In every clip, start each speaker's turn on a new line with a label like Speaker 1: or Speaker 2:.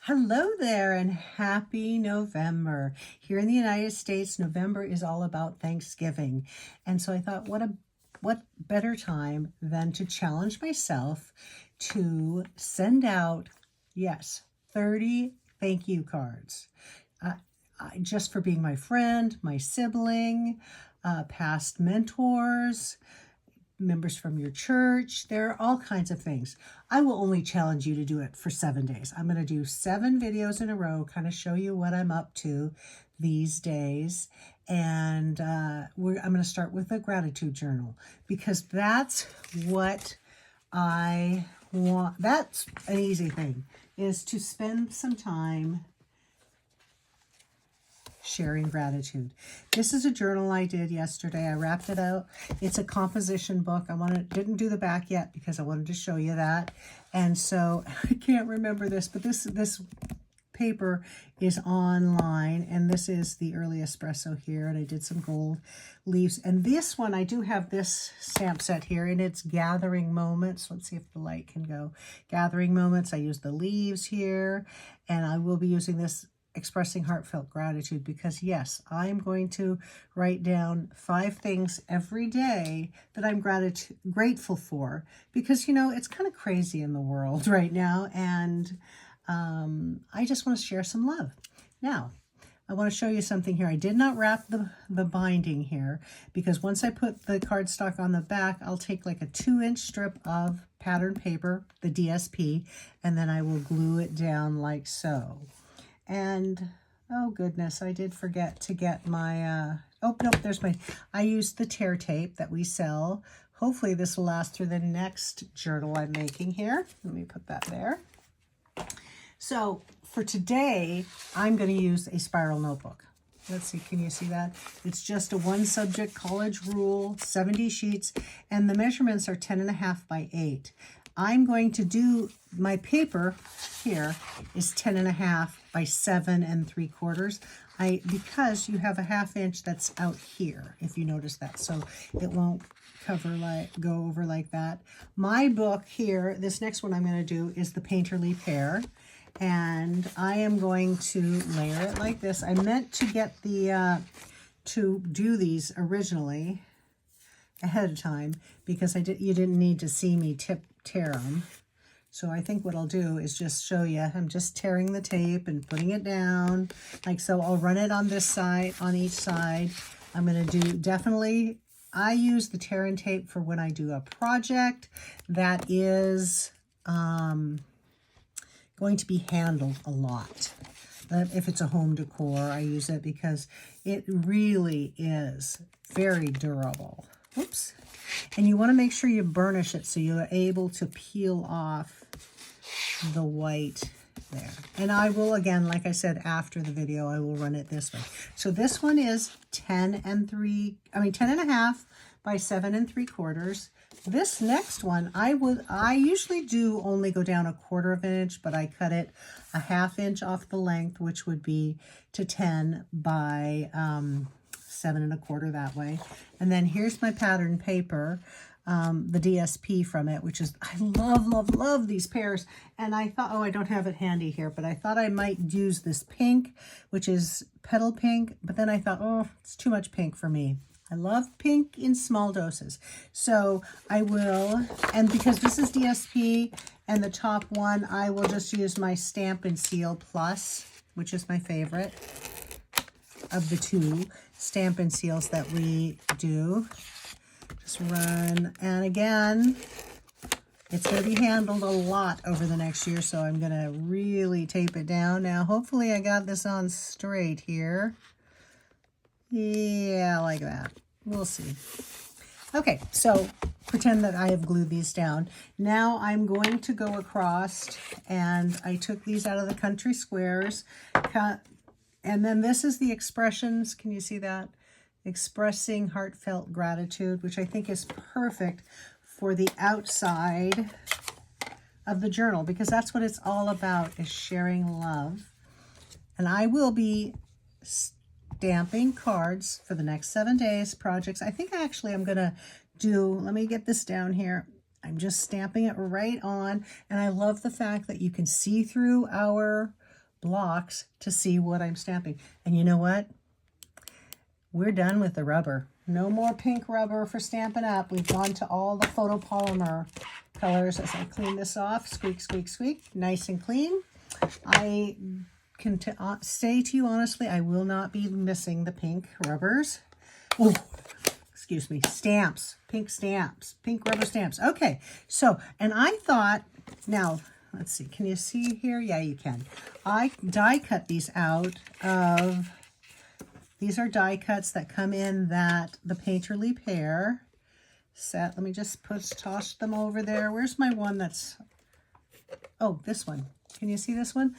Speaker 1: Hello there and happy November. Here in the United States, November is all about Thanksgiving. And so I thought, what better time than to challenge myself to send out, yes, 30 thank you cards. Just for being my friend, my sibling, past mentors, members from your church. There are all kinds of things. I will only challenge you to do it for 7 days. I'm going to do 7 videos in a row, kind of show you what I'm up to these days. And I'm going to start with a gratitude journal because that's what I want. That's an easy thing, is to spend some time sharing gratitude. This is a journal I did yesterday. I wrapped it out. It's a composition book. Didn't do the back yet because I wanted to show you that. And so I can't remember this, but this paper is online, and this is the early espresso here, and I did some gold leaves. And this one, I do have this stamp set here, and it's Gathering Moments. Let's see if the light can go. Gathering Moments. I use the leaves here, and I will be using this expressing heartfelt gratitude because yes, I'm going to write down 5 things every day that I'm grateful for, because it's kind of crazy in the world right now, and I just want to share some love. Now, I want to show you something here. I did not wrap the binding here because once I put the cardstock on the back, I'll take like a 2-inch strip of pattern paper, the DSP, and then I will glue it down like so. And oh goodness, I did forget to get my, oh nope, I used the tear tape that we sell. Hopefully this will last through the next journal I'm making here. Let me put that there. So for today, I'm going to use a spiral notebook. Let's see, can you see that? It's just a 1-subject college rule, 70 sheets, and the measurements are 10.5 by 8. I'm going to do, my paper here is 10.5 by 7 3/4. Because you have a 1/2 inch that's out here, if you notice that, so it won't go over like that. My book here, this next one I'm going to do is the Painterly Pear, and I am going to layer it like this. I meant to get the to do these originally ahead of time because you didn't need to see me tear them. So I think what I'll do is just show you. I'm just tearing the tape and putting it down like so. I'll run it on this side, on each side. I'm going to do definitely, I use the tear and tape for when I do a project that is going to be handled a lot. If it's a home decor, I use it because it really is very durable. Oops. And you want to make sure you burnish it so you're able to peel off the white there. And I will, again, like I said, after the video, I will run it this way. So this one is 10.5 by 7 3/4. This next one, I usually do only go down 1/4 inch, but I cut it a 1/2 inch off the length, which would be to 10 by 7 1/4 that way. And then here's my pattern paper, the DSP from it, which is, I love these pears. And I thought, oh, I don't have it handy here, but I thought I might use this pink, which is petal pink. But then I thought, oh, it's too much pink for me. I love pink in small doses. So I will, and because this is DSP and the top one, I will just use my Stamp and Seal Plus, which is my favorite of the 2 Stamp and Seals that we do. Just run, and again, it's going to be handled a lot over the next year, so I'm going to really tape it down. Now, hopefully I got this on straight here. Yeah, like that. We'll see. Okay, so pretend that I have glued these down. Now I'm going to go across, and I took these out of the country squares, and then this is the expressions. Can you see that? Expressing heartfelt gratitude, which I think is perfect for the outside of the journal, because that's what it's all about, is sharing love. And I will be stamping cards for the next 7 days, projects. I think actually I'm going to do, let me get this down here. I'm just stamping it right on. And I love the fact that you can see through our blocks to see what I'm stamping. And you know what? We're done with the rubber. No more pink rubber for Stampin' Up. We've gone to all the photopolymer colors. As I clean this off, squeak, squeak, squeak, nice and clean. I can say to you honestly, I will not be missing the pink rubbers. Oh, excuse me, stamps, pink rubber stamps. Okay, so, and I thought, now, let's see, can you see here? Yeah, you can. I die cut these out of, these are die cuts that come in the Painterly Pear set. Let me just toss them over there. Where's my one that's, oh, this one. Can you see this one?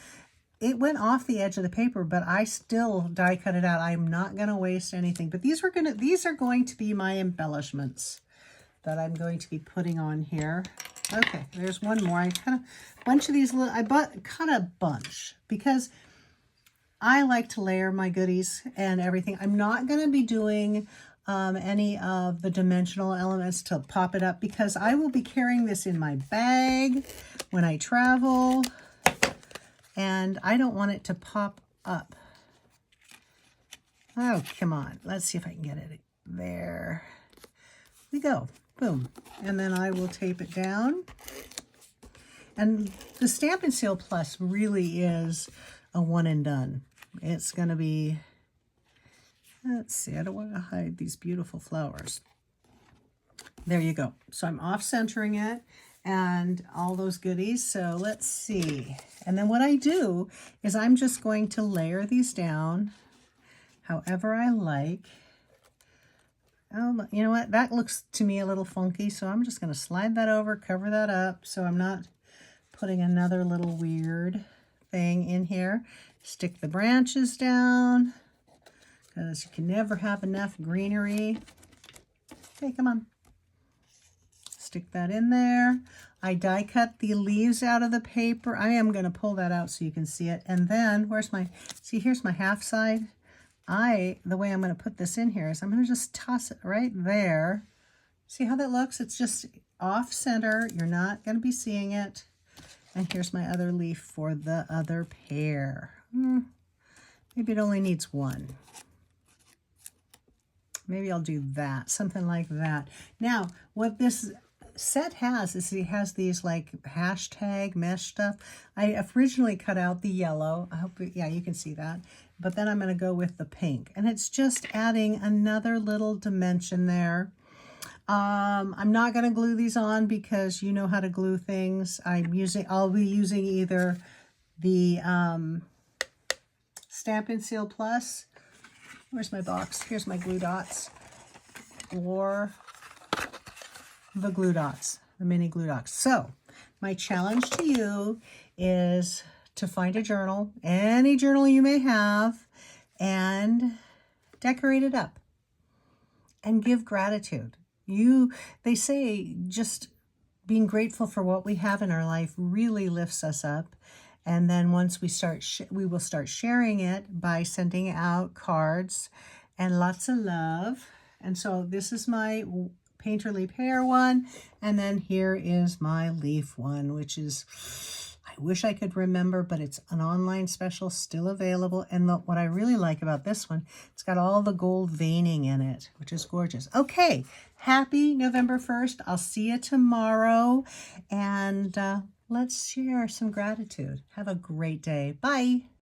Speaker 1: It went off the edge of the paper, but I still die cut it out. I'm not going to waste anything. But these are going to be my embellishments that I'm going to be putting on here. Okay, there's one more. I cut a bunch of these little, cut a bunch because I like to layer my goodies and everything. I'm not going to be doing any of the dimensional elements to pop it up because I will be carrying this in my bag when I travel. And I don't want it to pop up. Oh, come on. Let's see if I can get it there. We go. Boom. And then I will tape it down. And the Stampin' Seal Plus really is a one and done. It's going to be, let's see, I don't want to hide these beautiful flowers. There you go. So I'm off centering it and all those goodies. So let's see. And then what I do is I'm just going to layer these down however I like. Oh, you know what? That looks to me a little funky. So I'm just going to slide that over, cover that up. So I'm not putting another little weird thing in here. Stick the branches down because you can never have enough greenery. Okay, come on. Stick that in there. I die cut the leaves out of the paper. I am going to pull that out so you can see it. And then where's my, see, here's my half side. The way I'm going to put this in here is I'm going to just toss it right there. See how that looks? It's just off center. You're not going to be seeing it. And here's my other leaf for the other pear. Maybe it only needs one. Maybe I'll do that, something like that. Now, what this set has is it has these like hashtag mesh stuff. I originally cut out the yellow. I hope, yeah, you can see that. But then I'm going to go with the pink. And it's just adding another little dimension there. I'm not going to glue these on because you know how to glue things. I'll be using either the Stampin' Seal Plus. Where's my box? Here's my glue dots. Or the glue dots, the mini glue dots. So my challenge to you is to find a journal, any journal you may have, and decorate it up and give gratitude. They say just being grateful for what we have in our life really lifts us up. And then once we will start sharing it by sending out cards and lots of love. And so this is my Painterly Pear one. And then here is my leaf one, which is, I wish I could remember, but it's an online special still available. And what I really like about this one, it's got all the gold veining in it, which is gorgeous. Okay, happy November 1st. I'll see you tomorrow. And let's share some gratitude. Have a great day. Bye.